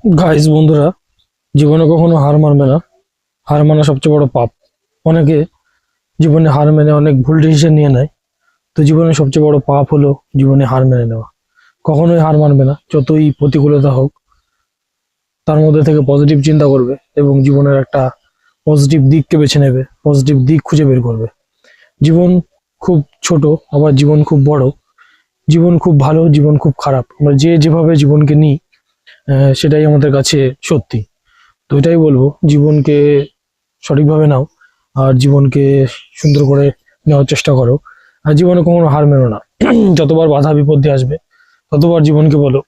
Guys বন্ধুরা, জীবনে কখনো হার মানবে না। হার মানা সবচেয়ে বড় পাপ। অনেকে জীবনে হার মেনে অনেক ভুল ডিসিশন নিয়ে নেয়। তো জীবনে সবচেয়ে বড় পাপ হলো জীবনে হার মেনে নেওয়া। কখনোই হার মানবে না, যতই প্রতিকূলতা হোক। তার মধ্যে থেকে পজিটিভ চিন্তা করবে এবং জীবনের একটা পজিটিভ দিককে বেছে নেবে, পজিটিভ দিক খুঁজে বের করবে। জীবন খুব ছোট, আবার জীবন খুব বড়। জীবন খুব ভালো, জীবন খুব খারাপ। আমরা যে যেভাবে জীবনকে নিই, সেটাই আমাদের কাছে সত্যি। তো এটাই বলবো, জীবনকে সঠিকভাবে নাও আর জীবনকে সুন্দর করে নেওয়ার চেষ্টা করো। আর জীবনে কখনো হার মেনো না। যতবার বাধা বিপত্তি আসবে, ততবার জীবনকে বলো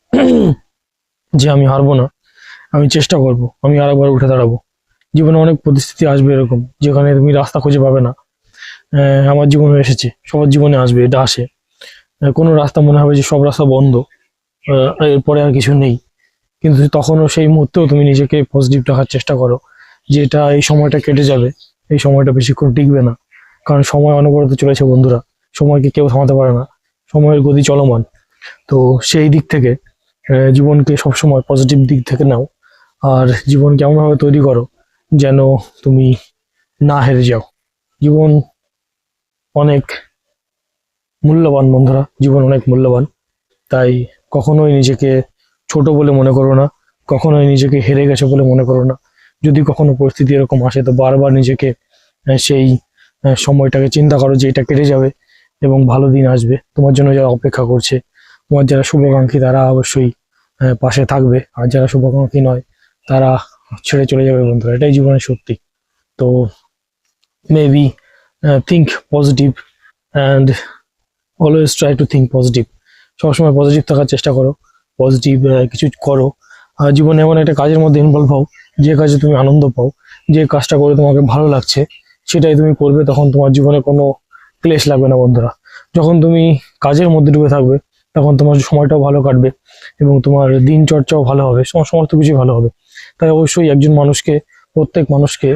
যে আমি হারবো না, আমি চেষ্টা করব, আমি আরেকবার উঠে দাঁড়াবো। জীবনে অনেক পরিস্থিতি আসবে এরকম, যেখানে তুমি রাস্তা খুঁজে পাবে না। আমার জীবনে এসেছে, সবার জীবনে আসবে, এটা আসে। কোনো রাস্তা মনে হবে যে সব রাস্তা বন্ধ, এরপরে আর কিছু নেই। কিন্তু তখনও সেই মুহূর্তেও তুমি নিজেকে পজিটিভ রাখার চেষ্টা করো যে এটা, এই সময়টা কেটে যাবে, এই সময়টা বেশিক্ষণ টিকবে না। কারণ সময় অনবরত চলেছে বন্ধুরা, সময়কে কেউ থামাতে পারে না, সময়ের গতি চলমান। তো সেই দিক থেকে জীবনকে সবসময় পজিটিভ দিক থেকে নাও। আর জীবনকে এমনভাবে তৈরি করো যেন তুমি না হেরে যাও। জীবন অনেক মূল্যবান বন্ধুরা, জীবন অনেক মূল্যবান। তাই কখনোই নিজেকে ছোট বলে মনে করো না, কখনোই নিজেকে হেরে গেছো বলে মনে করো না। যদি কখনো পরিস্থিতি এরকম আসে, তো বারবার নিজেকে সেই সময়টাকে চিন্তা করো যে এটা কেটে যাবে এবং ভালো দিন আসবে। তোমার জন্য যারা অপেক্ষা করছে, তোমার যারা শুভাকাঙ্ক্ষী, তারা অবশ্যই পাশে থাকবে। আর যারা শুভাকাঙ্ক্ষী নয়, তারা ছেড়ে চলে যাবে বন্ধুরা, এটাই জীবনের সত্যি। তো maybe think positive and always try to think positive. সবসময় পজিটিভ থাকার চেষ্টা করো, পজিটিভ কিছু করো। আর জীবনে এমন একটা কাজের মধ্যে ইনভলভ হও, যে কাজে তুমি আনন্দ পাও, যে কাজটা করে তোমাকে ভালো লাগছে, সেটাই তুমি করবে। তখন তোমার জীবনে কোনো ক্লেশ লাগবে না বন্ধুরা। যখন তুমি কাজের মধ্যে ডুবে থাকবে, তখন তোমার সময়টাও ভালো কাটবে এবং তোমার দিনচর্চাও ভালো হবে, সমস্ত কিছুই ভালো হবে। তাই অবশ্যই একজন মানুষকে, প্রত্যেক মানুষকে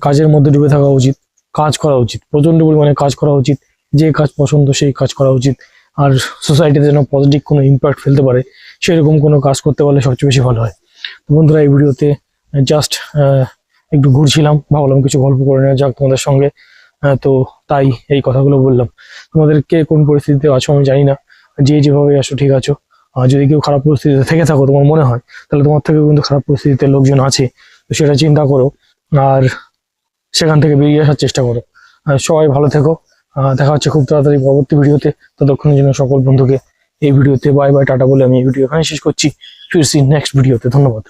কাজের মধ্যে ডুবে থাকা উচিত, কাজ করা উচিত, প্রচন্ড পরিমাণে কাজ করা উচিত। যে কাজ পছন্দ সেই কাজ করা উচিত। আর সোসাইটিতে যেন পজিটিভ কোনো ইম্প্যাক্ট ফেলতে পারে, সেরকম কোনো কাজ করতে পারলে সবচেয়ে বেশি ভালো হয়। তো বন্ধুরা, এই ভিডিওতে জাস্ট একটু ঘুরছিলাম, ভাবলাম কিছু গল্প করে নেওয়া যাক তোমাদের সঙ্গে। তো তাই এই কথাগুলো বললাম। তোমাদেরকে কোন পরিস্থিতিতে আছো আমি জানি না, যে যেভাবে আসো ঠিক আছো। আর যদি কেউ খারাপ পরিস্থিতিতে থেকে থাকো তোমার মনে হয়, তাহলে তোমার থেকে কিন্তু খারাপ পরিস্থিতিতে লোকজন আছে। তো সেটা চিন্তা করো আর সেখান থেকে বেরিয়ে আসার চেষ্টা করো। সবাই ভালো থেকো। দেখা হচ্ছে খুব তাড়াতাড়ি পরবর্তী ভিডিওতে। ততক্ষণের জন্য সকল বন্ধুকে এই ভিডিওতে বাই বাই টাটা বলে আমি এই ভিডিও এখানে শেষ করছি। ফিরছি নেক্সট ভিডিওতে। ধন্যবাদ।